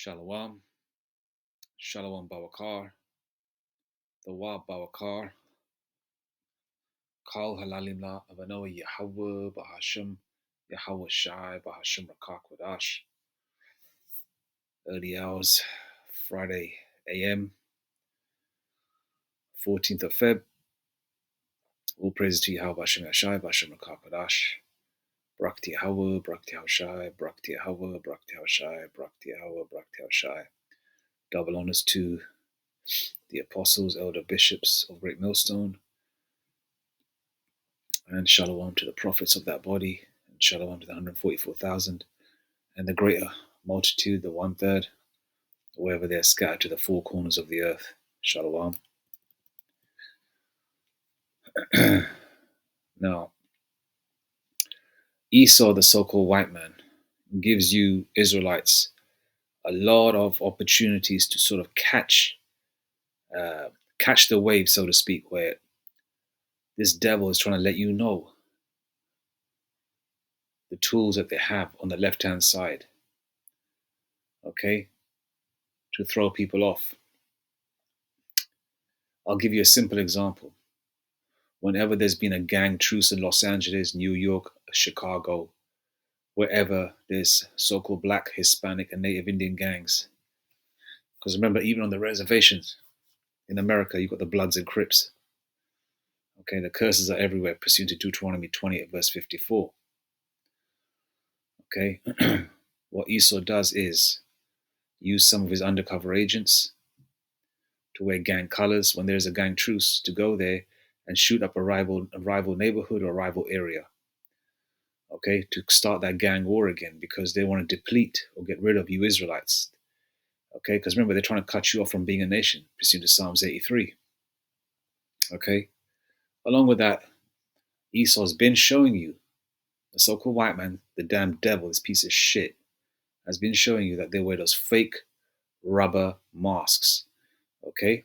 Shalom, Shalom Bawakar, the Wa Bawakar, Kal Halalimla Avanoa Yahweh Bahashim, Yahweh Shai Bahashim Rakak Wadash. Early hours, Friday AM, 14th of Feb. All praises to Yahweh Bahashim Yashai Bahashim Rakak Wadash. Brakti Yahweh, Brakti Yahweh, Brakti Yahweh, Brakti Yahweh, Brakti Yahweh, Brakti Yahweh. Double honors to the apostles, elder bishops of Great Millstone, and shalom to the prophets of that body, and shalom to the 144,000, and the greater multitude, the 1/3, wherever they are scattered to the four corners of the earth. Shalom. Now, Esau, the so-called white man, gives you Israelites a lot of opportunities to sort of catch the wave, so to speak, where this devil is trying to let you know the tools that they have on the left-hand side, okay, to throw people off. I'll give you a simple example. Whenever there's been a gang truce in Los Angeles, New York, Chicago, wherever there's so-called black, Hispanic, and Native Indian gangs. Because remember, even on the reservations in America, you've got the Bloods and Crips. Okay, the curses are everywhere, pursuant to Deuteronomy 28, verse 54. Okay, what Esau does is use some of his undercover agents to wear gang colors when there's a gang truce, to go there and shoot up a rival neighborhood or rival area. Okay, to start that gang war again, because they want to deplete or get rid of you Israelites. Okay, because remember, they're trying to cut you off from being a nation, pursuant to Psalms 83. Okay, along with that, Esau's been showing you, the so-called white man, the damn devil, this piece of shit, has been showing you that they wear those fake rubber masks. Okay,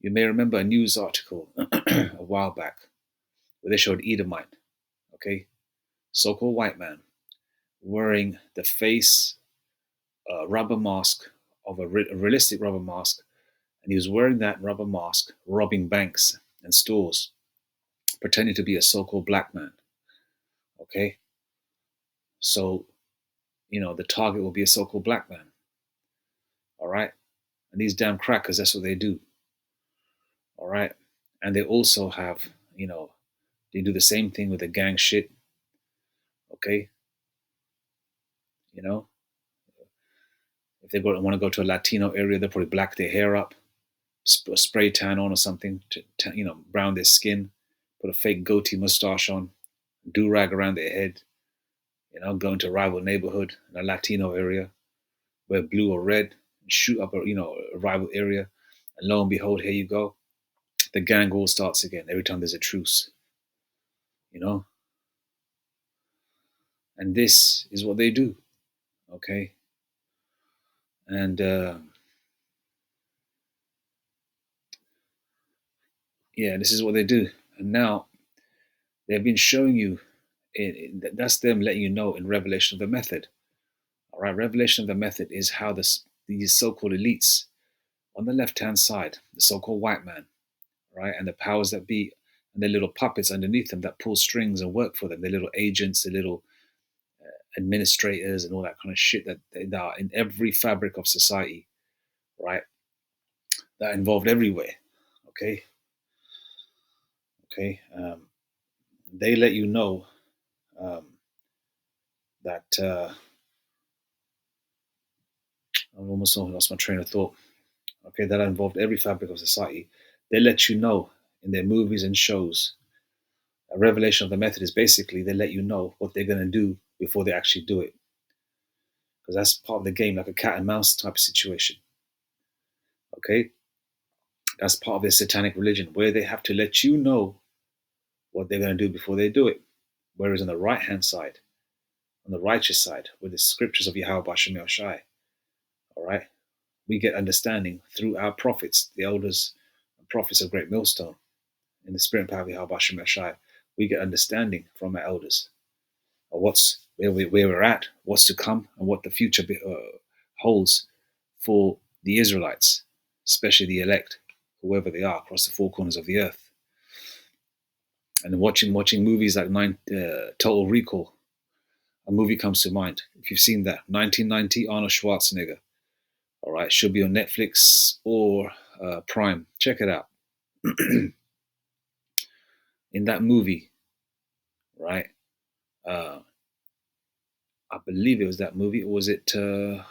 you may remember a news article a while back where they showed Edomite, okay, so-called white man, wearing the face rubber mask of a realistic rubber mask, and he was wearing that rubber mask, robbing banks and stores, pretending to be a so-called black man. Okay, so the target will be a so-called black man. All right, and these damn crackers, that's what they do. All right, and they also have, they do the same thing with the gang shit. Okay, if they want to go to a Latino area, they'll probably black their hair up, spray tan on or something to brown their skin, put a fake goatee mustache on, do rag around their head, go into a rival neighborhood in a Latino area, wear blue or red, and shoot up a rival area, and lo and behold, here you go, the gang war starts again every time there's a truce, and this is what they do, okay, and this is what they do, and now they've been showing you. That's them letting you know in Revelation of the Method. All right, Revelation of the Method is how these so-called elites on the left-hand side, the so-called white man, right, and the powers that be, and their little puppets underneath them that pull strings and work for them, their little agents, their little administrators, and all that kind of shit that they are in every fabric of society, right, that are involved everywhere. Okay, they let you know that I almost lost my train of thought. Okay, that are involved every fabric of society. They let you know in their movies and shows. A revelation of the method is basically they let you know what they're going to do before they actually do it, because that's part of the game, like a cat and mouse type of situation. Okay, that's part of their satanic religion, where they have to let you know what they're going to do before they do it. Whereas on the right hand side, on the righteous side, with the scriptures of Yahweh Bashem Yoshai, all right, we get understanding through our prophets, the elders and prophets of Great Millstone, in the spirit and power of Yahweh Bashem Yoshai. We get understanding from our elders of where we're at, what's to come, and what the future holds for the Israelites, especially the elect, whoever they are, across the four corners of the earth. And watching movies like Total Recall, a movie comes to mind. If you've seen that, 1990, Arnold Schwarzenegger. All right, should be on Netflix or Prime. Check it out. In that movie, right? Uh, I believe it was that movie, or was it Total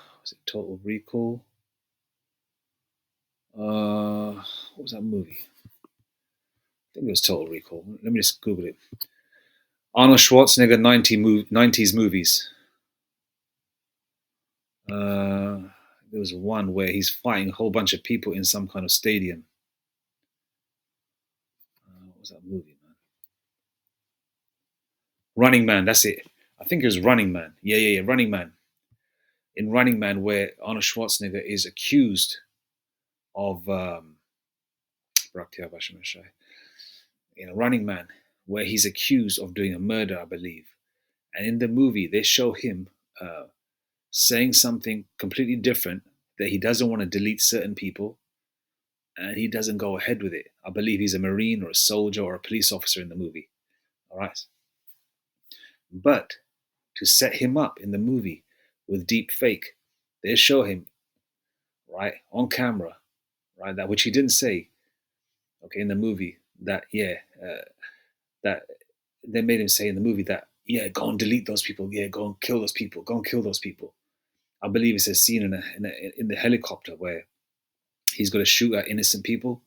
Recall? What was that movie? I think it was Total Recall. Let me just Google it. Arnold Schwarzenegger 90s movies. There was one where he's fighting a whole bunch of people in some kind of stadium. What was that movie, man? Running Man, that's it. I think it was Running Man. Yeah, Running Man. In Running Man, where Arnold Schwarzenegger is accused of Running Man, where he's accused of doing a murder, I believe. And in the movie, they show him saying something completely different, that he doesn't want to delete certain people, and he doesn't go ahead with it. I believe he's a Marine or a soldier or a police officer in the movie. All right. But to set him up in the movie with deep fake, they show him, right, on camera, right, that which he didn't say, okay, in the movie, that, that they made him say in the movie that, go and delete those people, go and kill those people, go and kill those people. I believe it's a scene in the helicopter where he's got to shoot at innocent people.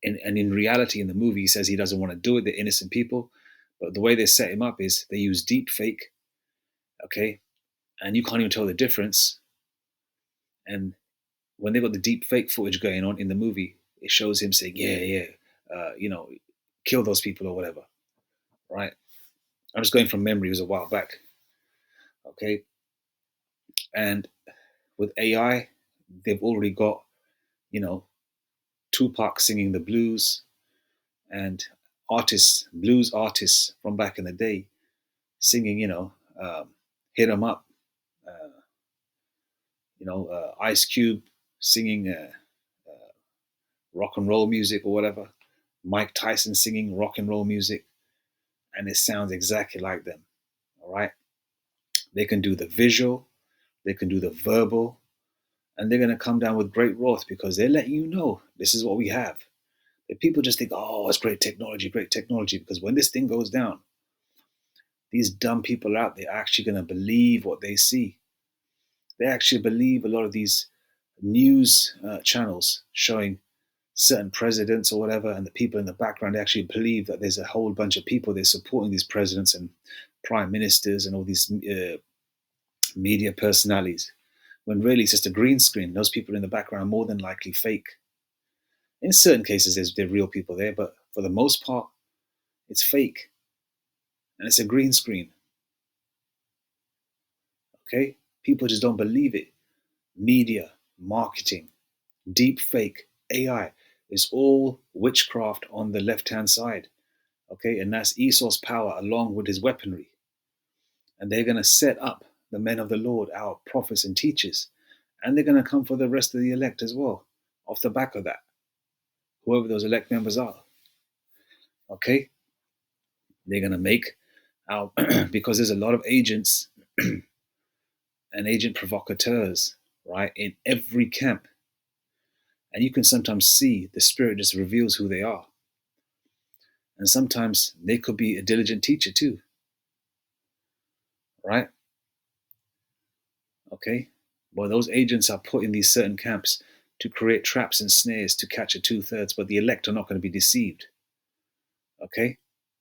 And in reality, in the movie, he says he doesn't want to do it, they're innocent people. But the way they set him up is they use deep fake, okay? And you can't even tell the difference. And when they got the deep fake footage going on in the movie, it shows him saying, kill those people or whatever, right? I'm just going from memory, it was a while back, okay? And with AI, they've already got, Tupac singing the blues, and blues artists from back in the day, singing, "Hit 'Em Up," Ice Cube singing rock and roll music or whatever, Mike Tyson singing rock and roll music, and it sounds exactly like them. All right, they can do the visual, they can do the verbal, and they're going to come down with great wrath because they're letting you know this is what we have. If people just think, oh, it's great technology, because when this thing goes down, these dumb people out there are actually going to believe what they see. They actually believe a lot of these news channels showing certain presidents or whatever, and the people in the background actually believe that there's a whole bunch of people they're supporting these presidents and prime ministers and all these media personalities, when really it's just a green screen. Those people in the background are more than likely fake. In certain cases, there are real people there, but for the most part, it's fake. And it's a green screen. Okay? People just don't believe it. Media, marketing, deep fake, AI is all witchcraft on the left-hand side. Okay? And that's Esau's power along with his weaponry. And they're going to set up the men of the Lord, our prophets and teachers. And they're going to come for the rest of the elect as well, off the back of that. Whoever those elect members are. Okay? They're going to make our, because there's a lot of agents and agent provocateurs, right, in every camp. And you can sometimes see the Spirit just reveals who they are. And sometimes they could be a diligent teacher too, right? Okay? Well, those agents are put in these certain camps to create traps and snares to catch a 2/3, but the elect are not going to be deceived. Okay?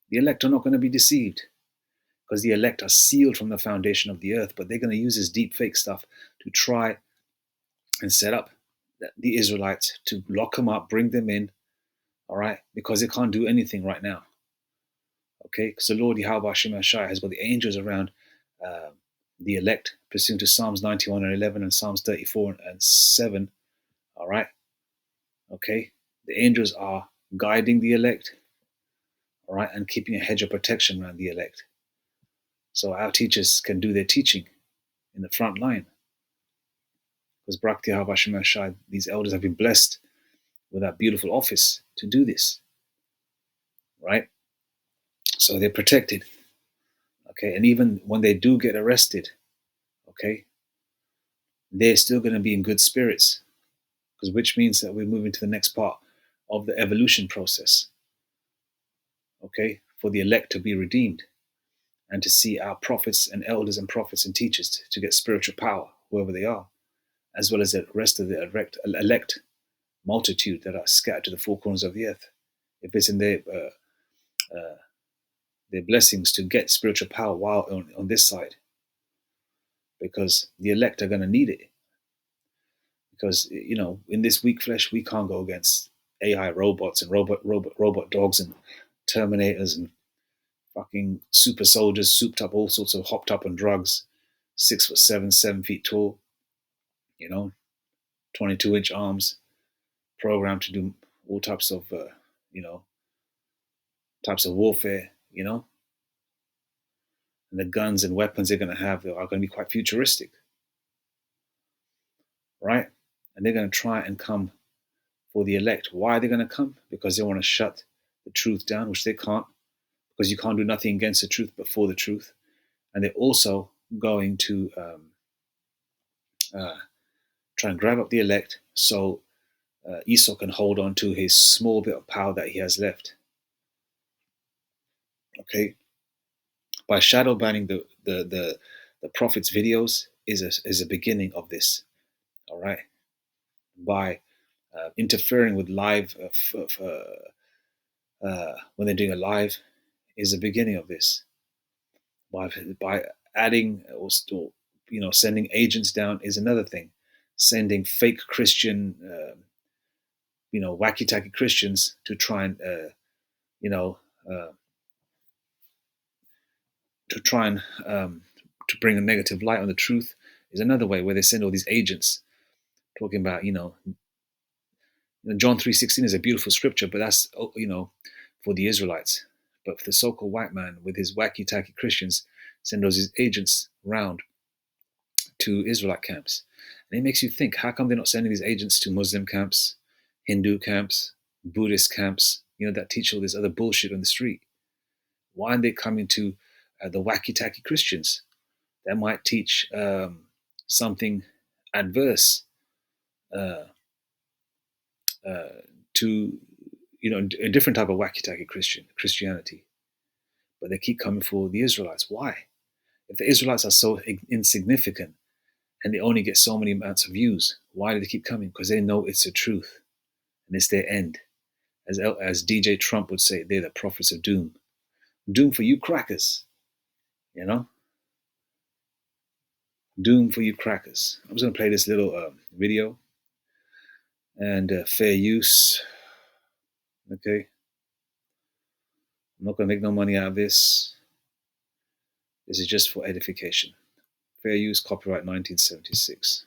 The elect are not going to be deceived because the elect are sealed from the foundation of the earth, but they're going to use this deep fake stuff to try and set up the Israelites, to lock them up, bring them in, all right, because they can't do anything right now. Okay, because the Lord Yahweh Hashem Shai has got the angels around the elect, pursuant to Psalms 91 and 11 and Psalms 34 and 7. All right, okay, the angels are guiding the elect, all right, and keeping a hedge of protection around the elect. So our teachers can do their teaching in the front line. because Bhakti Habashimashai, these elders have been blessed with that beautiful office to do this, right? So they're protected, okay? And even when they do get arrested, okay, they're still going to be in good spirits, because which means that we're moving to the next part of the evolution process, okay, for the elect to be redeemed and to see our prophets and elders and prophets and teachers to get spiritual power wherever they are, as well as the rest of the elect multitude that are scattered to the four corners of the earth. If it's in their blessings to get spiritual power while on this side, because the elect are going to need it. Because in this weak flesh, we can't go against AI robots and robot dogs and Terminators and fucking super soldiers, souped up, all sorts of hopped up on drugs, 6'7", 7 feet tall, 22-inch arms, programmed to do all types of types of warfare, and the guns and weapons they're going to have are going to be quite futuristic, right? And they're going to try and come for the elect. Why are they going to come? Because they want to shut the truth down, which they can't, because you can't do nothing against the truth but for the truth. And they're also going to try and grab up the elect so Esau can hold on to his small bit of power that he has left. Okay, by shadow banning the prophet's videos is a beginning of this. All right, by interfering with live when they're doing a live is the beginning of this. By adding or sending agents down is another thing. Sending fake Christian, wacky tacky Christians to try and to try and to bring a negative light on the truth is another way, where they send all these agents talking about John 3:16 is a beautiful scripture, but that's for the Israelites. But for the so-called white man with his wacky tacky Christians, send those agents round to Israelite camps. And it makes you think, how come they're not sending these agents to Muslim camps, Hindu camps, Buddhist camps, that teach all this other bullshit on the street? Why aren't they coming to the wacky tacky Christians that might teach something adverse to a different type of wacky tacky Christianity? But they keep coming for the Israelites. Why? If the Israelites are so insignificant and they only get so many amounts of views, why do they keep coming? Because they know it's the truth and it's their end. As DJ Trump would say, they're the prophets of doom. Doom for you crackers, Doom for you crackers. I'm just going to play this little video and fair use. Okay. I'm not going to make no money out of this. This is just for edification. Fair use, copyright 1976.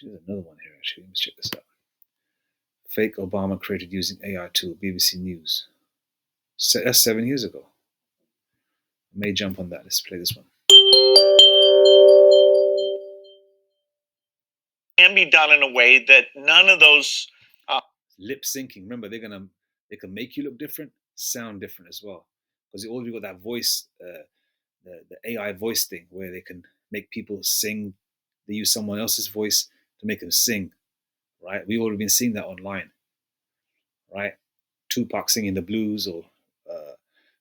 There's another one here, actually. Let's check this out. Fake Obama created using AI tool, BBC News. That's 7 years ago. I may jump on that. Let's play this one. Can be done in a way that none of those lip syncing. Remember, they can make you look different, sound different as well, because they already got that voice, the AI voice thing, where they can make people sing. They use someone else's voice to make them sing, right? We've already been seeing that online, right? Tupac singing the blues, or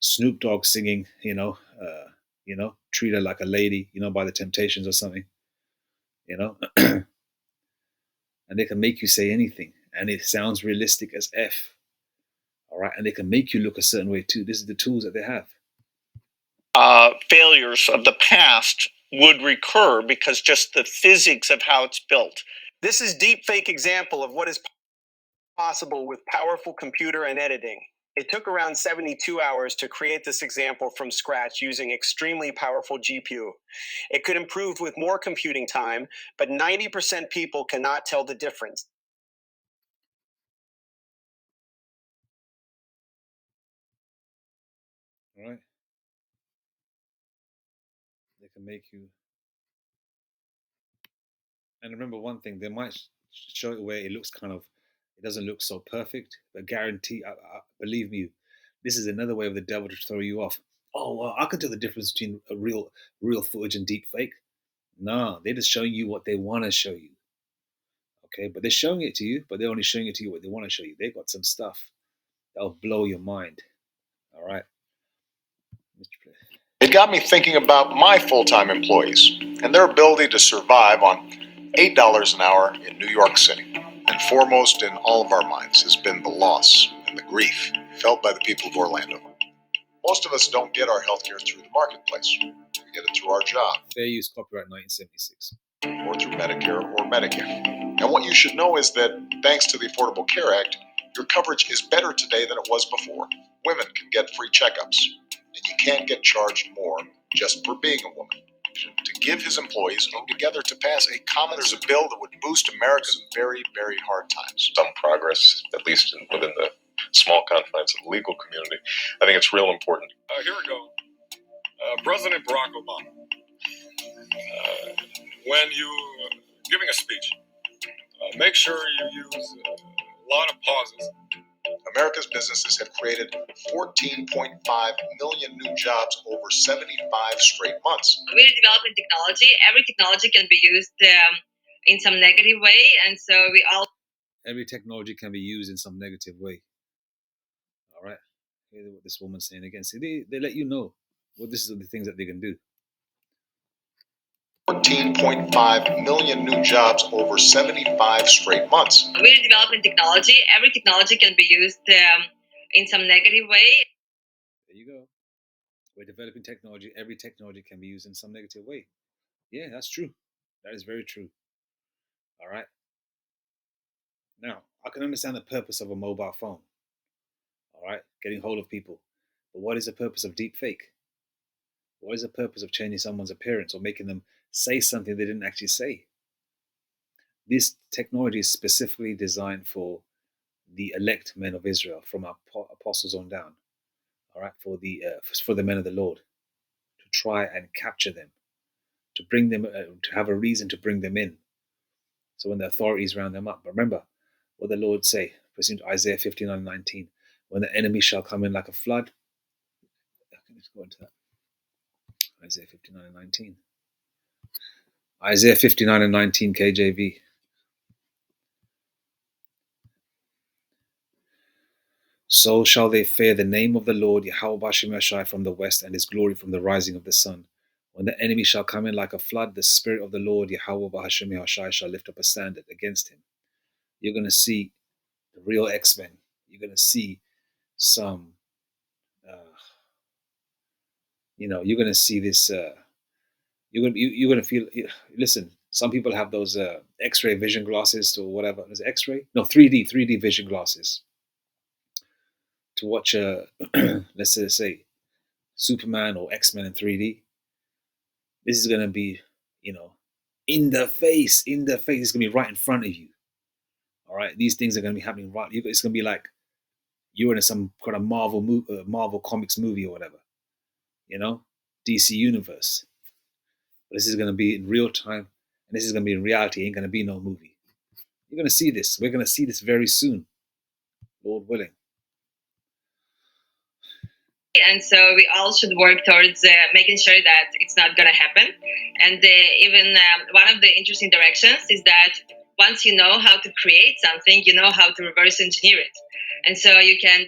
Snoop Dogg singing, "Treat Her Like a Lady," by the Temptations or something, and they can make you say anything, and it sounds realistic as F. All right, and they can make you look a certain way too. This is the tools that they have. Failures of the past would recur because just the physics of how it's built. This is deep fake example of what is possible with powerful computer and editing. It took around 72 hours to create this example from scratch using extremely powerful GPU. It could improve with more computing time, but 90% people cannot tell the difference. All right. They can make you And remember one thing: they might show it where it looks it doesn't look so perfect, but guarantee, believe me, this is another way of the devil to throw you off. Oh, well, I can tell the difference between a real footage and deep fake. No, they're just showing you what they want to show you. Okay, but they're showing it to you, but they're only showing it to you what they want to show you. They got some stuff that'll blow your mind. All right, Mr. Play. It got me thinking about my full-time employees and their ability to survive on $8 an hour in New York City. And foremost in all of our minds has been the loss and the grief felt by the people of Orlando. Most of us don't get our healthcare through the marketplace. We get it through our job. Fair use copyright 1976. Or through Medicare or Medicaid. And what you should know is that thanks to the Affordable Care Act, your coverage is better today than it was before. Women can get free checkups, and you can't get charged more just for being a woman. To give his employees come together to pass a common bill that would boost America's very, very hard times. Some progress, at least within the small confines of the legal community. I think it's real important. Here we go. President Barack Obama, when you giving a speech, make sure you use a lot of pauses. America's businesses have created 14.5 million new jobs over 75 straight months. We're developing technology. Every technology can be used in some negative way, and so we all. Every technology can be used in some negative way. All right. Hear what this woman's saying again. See, they let you know what this is the things that they can do. 14.5 million new jobs over 75 straight months. We're developing technology. Every technology can be used in some negative way. There you go. We're developing technology. Every technology can be used in some negative way. Yeah, that's true. That is very true. All right. Now, I can understand the purpose of a mobile phone. All right, getting hold of people. But what is the purpose of deep fake? What is the purpose of changing someone's appearance or making them say something they didn't actually say? This technology is specifically designed for the elect men of Israel, from our apostles on down. All right, for the men of the Lord, to try and capture them, to bring them, to have a reason to bring them in. So when the authorities round them up, but remember what the Lord say, pursuant to Isaiah 59:19, when the enemy shall come in like a flood. Let's go into that. Isaiah 59:19. Isaiah 59:19 KJV. So shall they fear the name of the Lord, Yahweh Bashim Yashai, from the west, and his glory from the rising of the sun. When the enemy shall come in like a flood, the Spirit of the Lord, Yahweh Bashim Yashai, shall lift up a standard against him. You're going to see the real X-Men. You're going to see some, you're going to see this. You're going to feel. Listen, some people have those X-ray vision glasses or whatever. Is it X-ray? No, 3D vision glasses to watch let's say Superman or X-Men in 3D. This is going to be, in the face. It's going to be right in front of you. All right, these things are going to be happening right. It's going to be like you're in some kind of Marvel Comics movie or whatever, DC Universe. But this is going to be in real time, and this is going to be in reality. It ain't going to be no movie. You're going to see this. We're going to see this very soon, Lord willing. And so we all should work towards making sure that it's not going to happen. And even one of the interesting directions is that once you know how to create something, you know how to reverse engineer it. And so you can,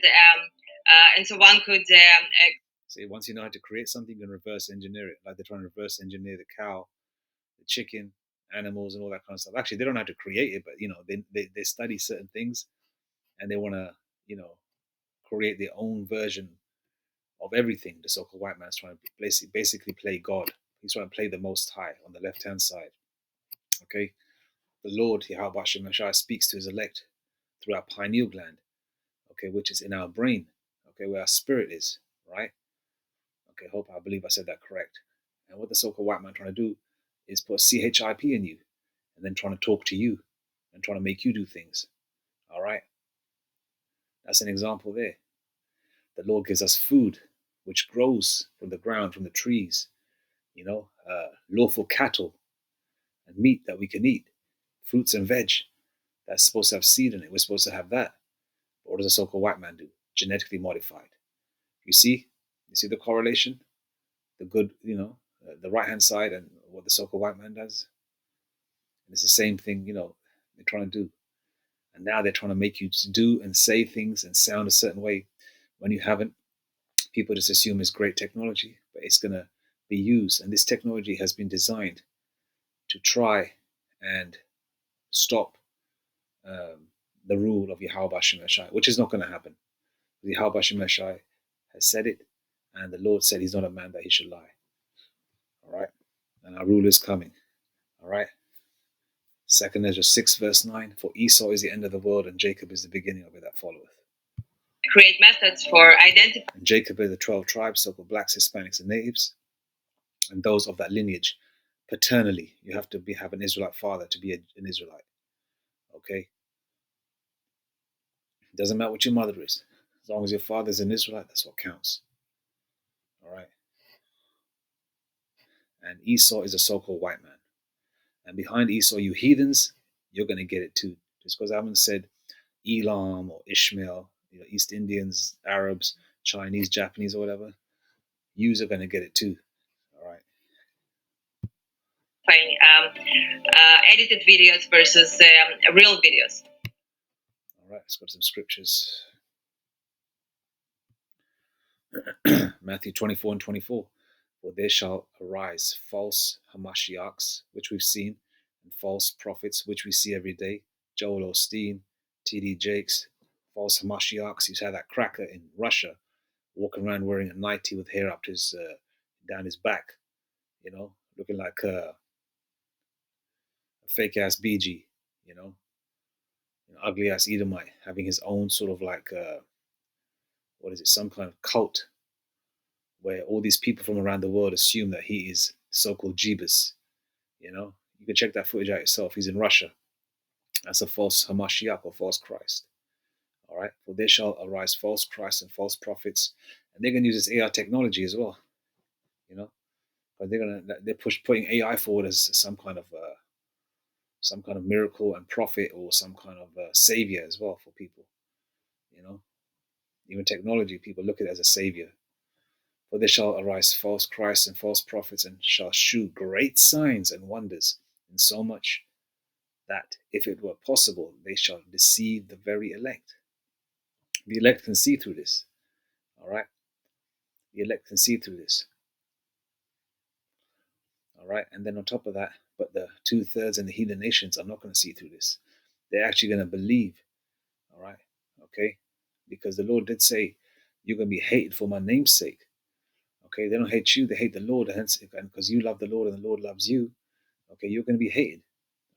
and so one could say, once you know how to create something, you can reverse engineer it. Like they're trying to reverse engineer the cow, the chicken, animals, and all that kind of stuff. Actually, they don't know how to create it, but they study certain things, and they want to create their own version of everything. The so-called white man's trying to basically play God. He's trying to play the Most High on the left-hand side. Okay, the Lord Yahweh Shemashai speaks to his elect through our pineal gland. Okay, which is in our brain. Okay, where our spirit is. Right. Okay, I believe I said that correct. And what the so-called white man trying to do is put CHIP in you, and then trying to talk to you, and trying to make you do things. All right. That's an example there. The Lord gives us food, which grows from the ground, from the trees, lawful cattle and meat that we can eat. fruits and veg that's supposed to have seed in it. We're supposed to have that. But what does a so-called white man do? Genetically modified. You see the correlation? The good, the right-hand side and what the so-called white man does. And it's the same thing, they're trying to do. And now they're trying to make you do and say things and sound a certain way when you haven't. People just assume it's great technology, but it's going to be used. And this technology has been designed to try and stop the rule of Yahweh Shemeshai, which is not going to happen. Yahweh Shemeshai has said it, and the Lord said he's not a man that he should lie. All right? And our rule is coming. All right? 2 Ezra 6 verse 9, for Esau is the end of the world, and Jacob is the beginning of it that followeth. Create methods for identifying. And Jacob is the 12 tribes, so-called blacks, Hispanics, and natives, and those of that lineage. Paternally, you have to have an Israelite father to be an Israelite. Okay? It doesn't matter what your mother is. As long as your father is an Israelite, that's what counts. All right? And Esau is a so-called white man. And behind Esau, you heathens, you're going to get it too. Just because I haven't said Elam or Ishmael, East Indians, Arabs, Chinese, Japanese, or whatever, yous are going to get it too. All right. Edited videos versus real videos. All right, let's go to some scriptures. Matthew 24 and 24. For there shall arise false Hamashiachs, which we've seen, and false prophets, which we see every day. Joel Osteen, T.D. Jakes, false Hamashiachs. You had that cracker in Russia walking around wearing a nightie with hair up to his down his back, looking like a fake ass BG, ugly ass Edomite, having his own sort of like some kind of cult where all these people from around the world assume that he is so-called Jeebus. You can check that footage out yourself. He's in Russia. That's a false Hamashiach or false Christ. All right. For there shall arise false Christs and false prophets, and they're going to use this AI technology as well. But they're putting AI forward as some kind of miracle and prophet or some kind of savior as well for people. Even technology, people look at it as a savior. For there shall arise false Christs and false prophets, and shall shew great signs and wonders, insomuch that, if it were possible, they shall deceive the very elect. The elect can see through this. All right? The elect can see through this. All right? And then on top of that, but the 2/3 and the heathen nations are not going to see through this. They're actually going to believe. All right? Okay? Because the Lord did say, you're going to be hated for my name's sake. Okay, they don't hate you, they hate the Lord, and because you love the Lord and the Lord loves you, okay, you're going to be hated,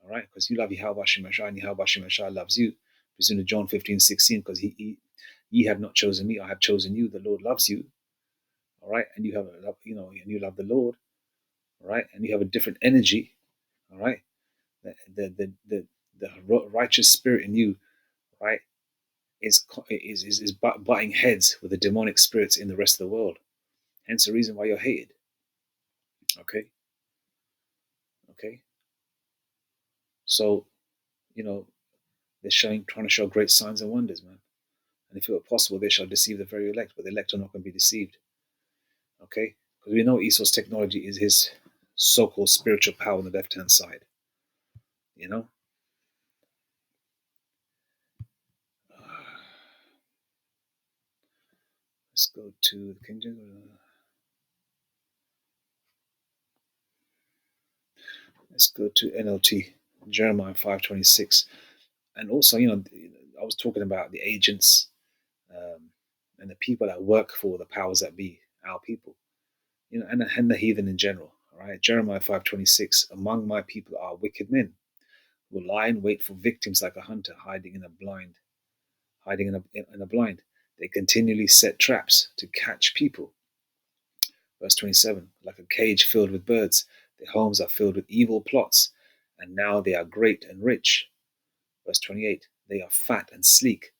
all right, because you love Yahweh Shemeshai and Yahweh Shemeshai loves you. Listen to John 15:16, because ye have not chosen me, I have chosen you. The Lord loves you, all right, and you have and you love the Lord, all right, and you have a different energy, all right. The righteous spirit in you, right, is butting heads with the demonic spirits in the rest of the world. Hence the reason why you're hated. Okay. So, they're trying to show great signs and wonders, man. And if it were possible, they shall deceive the very elect, but the elect are not going to be deceived. Okay? Because we know Esau's technology is his so-called spiritual power on the left-hand side. Let's go to the King James. Let's go to NLT, Jeremiah 5:26. And also, I was talking about the agents and the people that work for the powers that be, our people, and the heathen in general. All right, Jeremiah 5:26. Among my people are wicked men who lie in wait for victims like a hunter, hiding in a blind. They continually set traps to catch people. Verse 27. Like a cage filled with birds, their homes are filled with evil plots, and now they are great and rich. Verse 28. They are fat and sleek,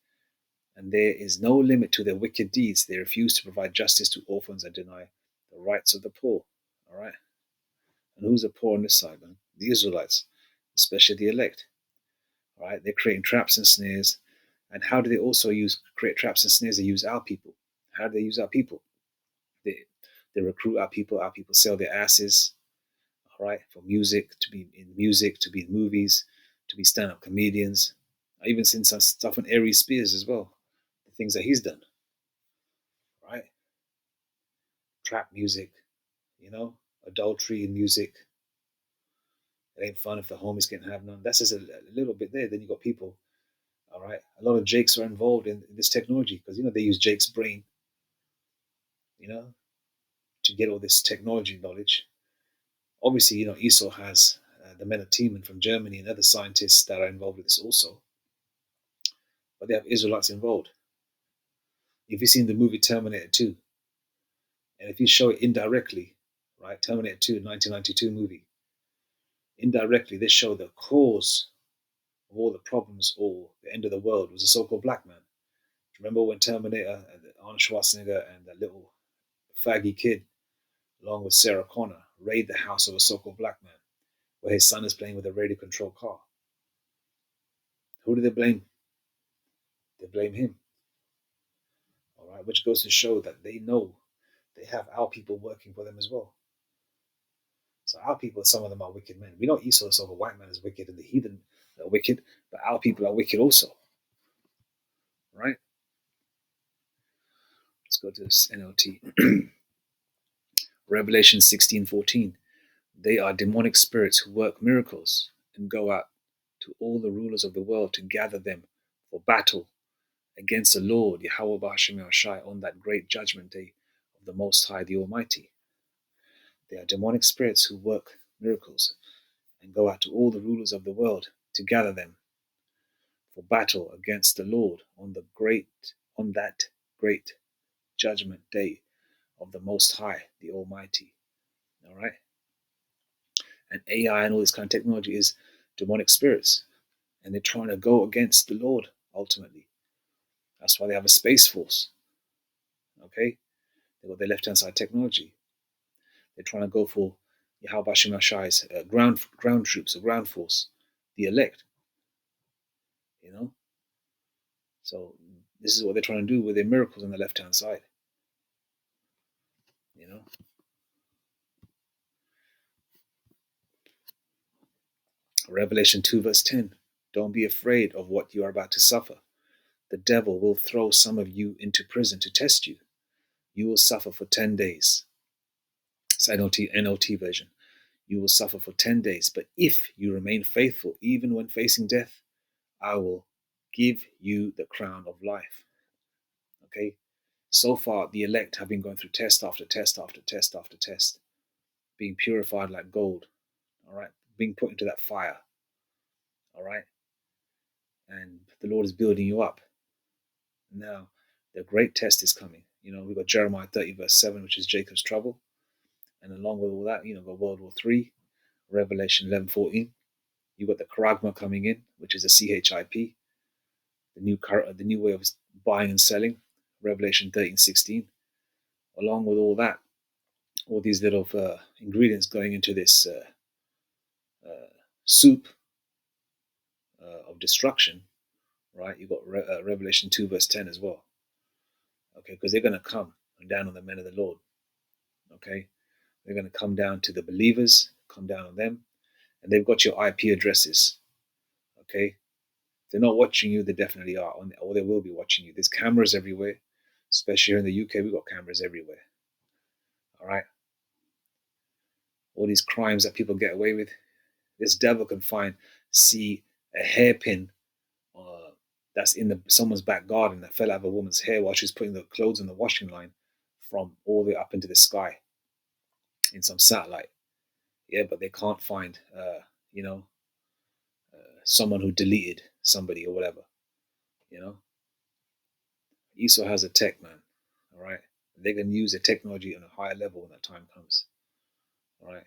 and there is no limit to their wicked deeds. They refuse to provide justice to orphans and deny the rights of the poor. All right. And who's the poor on this side, man? The Israelites, especially the elect. All right, they're creating traps and snares. And how do they also create traps and snares? They use our people. How do they use our people? They recruit our people. Our people sell their asses, all right, for music, to be in music, to be in movies, to be stand-up comedians. I even seen some stuff on Aries Spears as well, the things that he's done, right? Trap music, adultery in music. It ain't fun if the homies can't have none. That's just a little bit there. Then you got people, all right. A lot of Jakes are involved in this technology because they use Jake's brain, you know, to get all this technology knowledge. Obviously, ESO has the men of Teeman from Germany and other scientists that are involved with this also, but they have Israelites involved. If you've seen the movie Terminator 2, and if you show it indirectly, right, Terminator 2, 1992 movie, indirectly they show the cause of all the problems or the end of the world was a so-called black man. Remember when Terminator, Arnold Schwarzenegger and that little faggy kid, along with Sarah Connor, raid the house of a so-called black man, where his son is playing with a radio-controlled car? Who do they blame? They blame him. All right, which goes to show that they know they have our people working for them as well. So our people, some of them are wicked men. We know Esau, so the white man is wicked and the heathen are wicked, but our people are wicked also. Right? Let's go to this NLT. Revelation 16:14. They are demonic spirits who work miracles and go out to all the rulers of the world to gather them for battle against the Lord, Yahweh B'Hashem Yahushai, on that great judgment day of the Most High, the Almighty. They are demonic spirits who work miracles and go out to all the rulers of the world to gather them for battle against the Lord on that great judgment day of the Most High, the Almighty. All right? And AI and all this kind of technology is demonic spirits, and they're trying to go against the Lord ultimately. That's why they have a space force. Okay? They've got their left-hand side technology. They're trying to go for Yahweh Hashem Hashai's ground troops, or ground force, the elect. So this is what they're trying to do with their miracles on the left-hand side. Revelation 2 verse 10. Don't be afraid of what you are about to suffer. The devil will throw some of you into prison to test you. You will suffer for 10 days. It's NLT version. You will suffer for 10 days, but if you remain faithful, even when facing death, I will give you the crown of life. Okay? So far, the elect have been going through test after test after test after test, being purified like gold, all right? Being put into that fire, all right? And the Lord is building you up. Now, the great test is coming. We've got Jeremiah 30 verse 7, which is Jacob's trouble. And along with all that, got World War III, Revelation 11:14. You've got the Charagma coming in, which is a CHIP, the new way of buying and selling, Revelation 13:16. Along with all that, all these little ingredients going into this soup of destruction, right? You've got Revelation 2 verse 10 as well. Okay, because they're going to come down on the men of the Lord. Okay, they're going to come down to the believers, come down on them, and they've got your IP addresses. Okay, if they're not watching you, they definitely are, or they will be watching you. There's cameras everywhere, especially here in the UK. We've got cameras everywhere. All right, all these crimes that people get away with, this devil can see a hairpin that's in someone's back garden that fell out of a woman's hair while she's putting the clothes in the washing line from all the way up into the sky in some satellite. Yeah, but they can't find, someone who deleted somebody or whatever. Esau has a tech, man. All right, they can use the technology on a higher level when that time comes. All right.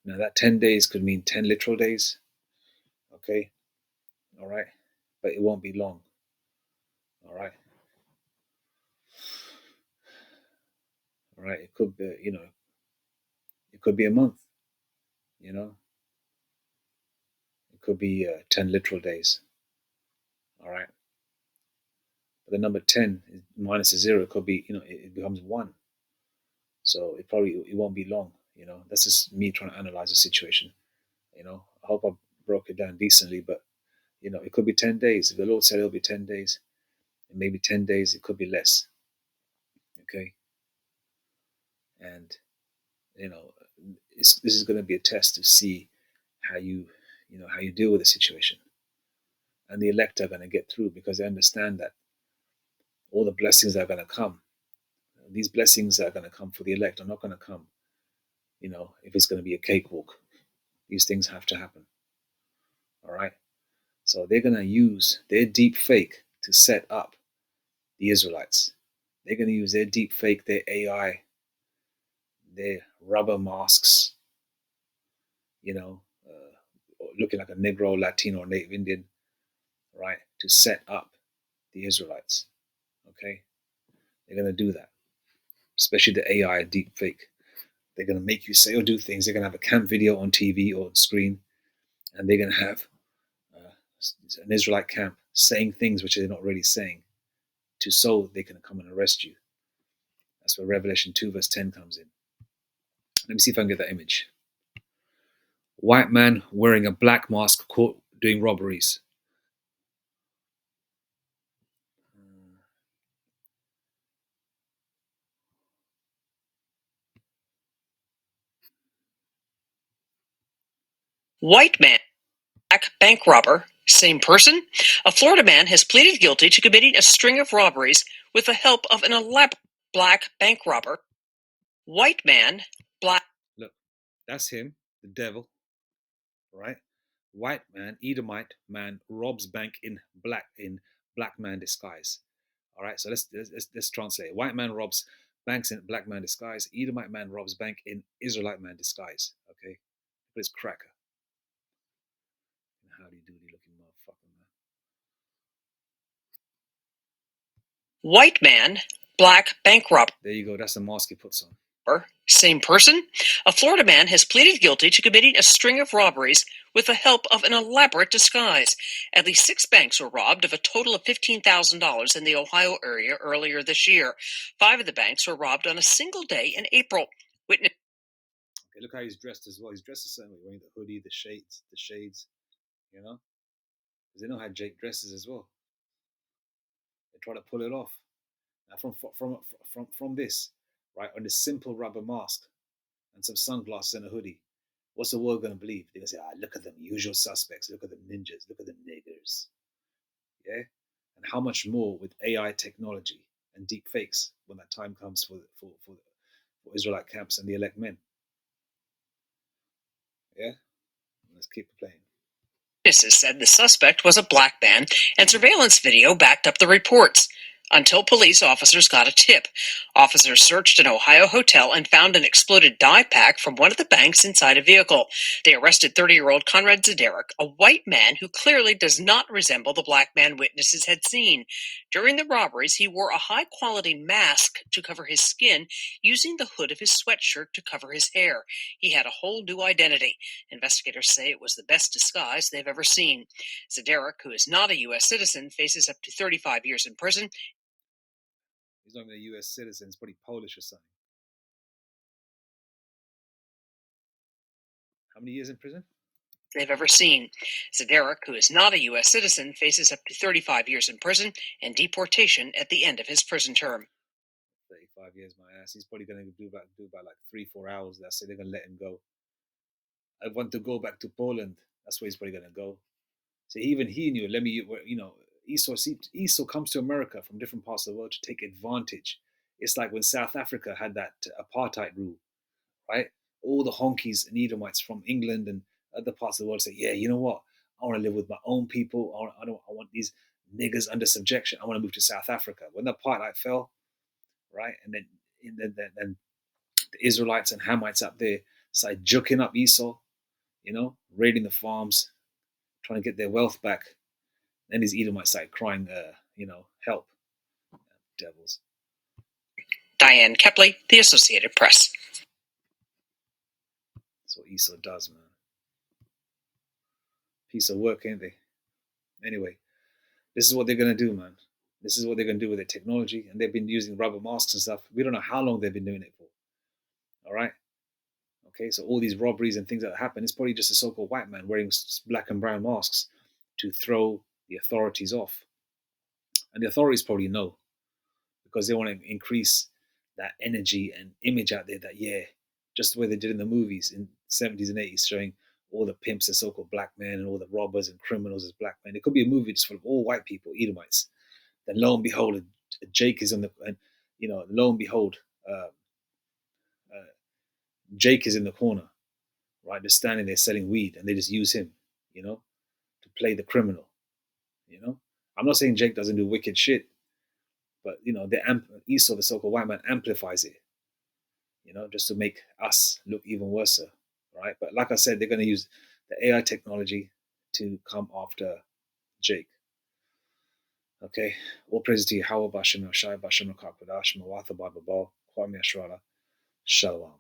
Now that 10 days could mean 10 literal days. Okay. All right, but it won't be long. All right. All right. It could be, it could be a month. It could be 10 literal days. All right. But the number 10 minus a zero, it could be, it becomes 1. So it won't be long. That's just me trying to analyze the situation. I hope I broke it down decently, but it could be 10 days. If the Lord said it'll be 10 days, and maybe 10 days, it could be less. Okay. And, this is going to be a test to see how you deal with the situation. And the elect are going to get through because they understand that all the blessings are going to come. These blessings are going to come for the elect are not going to come, if it's going to be a cakewalk. These things have to happen. All right. So they're going to use their deep fake to set up the Israelites. They're going to use their deep fake, their AI, their rubber masks, looking like a Negro, Latino, or Native Indian, right, to set up the Israelites. Okay? They're going to do that, especially the AI deep fake. They're going to make you say or do things. They're going to have a camp video on TV or on screen, and they're going to have an Israelite camp saying things which they're not really saying, so they can come and arrest you. That's where Revelation 2 verse 10 comes in. Let me see if I can get that image. White man wearing a black mask caught doing robberies. White man, black bank robber, same person? A Florida man has pleaded guilty to committing a string of robberies with the help of an elaborate black bank robber. White man, black. Look, that's him, the devil, right? White man, Edomite man robs bank in black man disguise. All right, so let's translate. White man robs banks in black man disguise. Edomite man robs bank in Israelite man disguise. Okay, but it's cracker. Howdy doody looking motherfucker, man. White man, black bank robber. There you go. That's the mask he puts on. Same person? A Florida man has pleaded guilty to committing a string of robberies with the help of an elaborate disguise. At least 6 banks were robbed of a total of $15,000 in the Ohio area earlier this year. 5 of the banks were robbed on a single day in April. Witness. Okay, look how he's dressed as well. He's dressed the same way, wearing the hoodie, the shades, because they know how Jake dresses as well. They try to pull it off. Now, from this, right, on this simple rubber mask and some sunglasses and a hoodie, what's the world going to believe? They're going to say, look at them, usual suspects, look at them ninjas, look at them niggers. Yeah? And how much more with AI technology and deep fakes when that time comes for Israelite camps and the elect men. Yeah? Let's keep playing. Witnesses said the suspect was a black man, and surveillance video backed up the reports. Until police officers got a tip. Officers searched an Ohio hotel and found an exploded dye pack from one of the banks inside a vehicle. They arrested 30-year-old Conrad Zederek, a white man who clearly does not resemble the black man witnesses had seen. During the robberies, he wore a high-quality mask to cover his skin, using the hood of his sweatshirt to cover his hair. He had a whole new identity. Investigators say it was the best disguise they've ever seen. Zederek, who is not a U.S. citizen, faces up to 35 years in prison. He's not even a U.S. citizen. He's probably Polish or something. How many years in prison? They've ever seen. Zederek, who is not a U.S. citizen, faces up to 35 years in prison and deportation at the end of his prison term. 35 years, my ass. He's probably going to do about like 3-4 hours. That's it. They're going to let him go. I want to go back to Poland. That's where he's probably going to go. So even he knew. Esau comes to America from different parts of the world to take advantage. It's like when South Africa had that apartheid rule, right? All the honkies and Edomites from England and other parts of the world say, yeah, you know what? I want to live with my own people. I want these niggers under subjection. I want to move to South Africa. When the apartheid fell, right? And then the Israelites and Hamites up there started juking up Esau, raiding the farms, trying to get their wealth back. Then these Edomites started crying, help. Devils. Diane Kepley, The Associated Press. That's what Esau does, man. Piece of work, ain't they? Anyway, this is what they're gonna do, man. This is what they're gonna do with the technology, and they've been using rubber masks and stuff. We don't know how long they've been doing it for. All right. Okay, so all these robberies and things that happen, it's probably just a so-called white man wearing black and brown masks to throw the authorities off. And the authorities probably know, because they want to increase that energy and image out there that, yeah, just the way they did in the movies in the 70s and 80s, showing all the pimps as so-called black men and all the robbers and criminals as black men. It could be a movie just full of all white people, Edomites. Then lo and behold, Jake is on the, and lo and behold, uh, uh, Jake is in the corner, right? Just standing there selling weed, and they just use him, to play the criminal. I'm not saying Jake doesn't do wicked shit, but Esau, the so-called white man, amplifies it, just to make us look even worse, right? But like I said, they're going to use the AI technology to come after Jake. Okay, all praise to you. How Bashim Shai Bashim Kakwadash Mawatha Bababal Kwame Ashrala Shalom.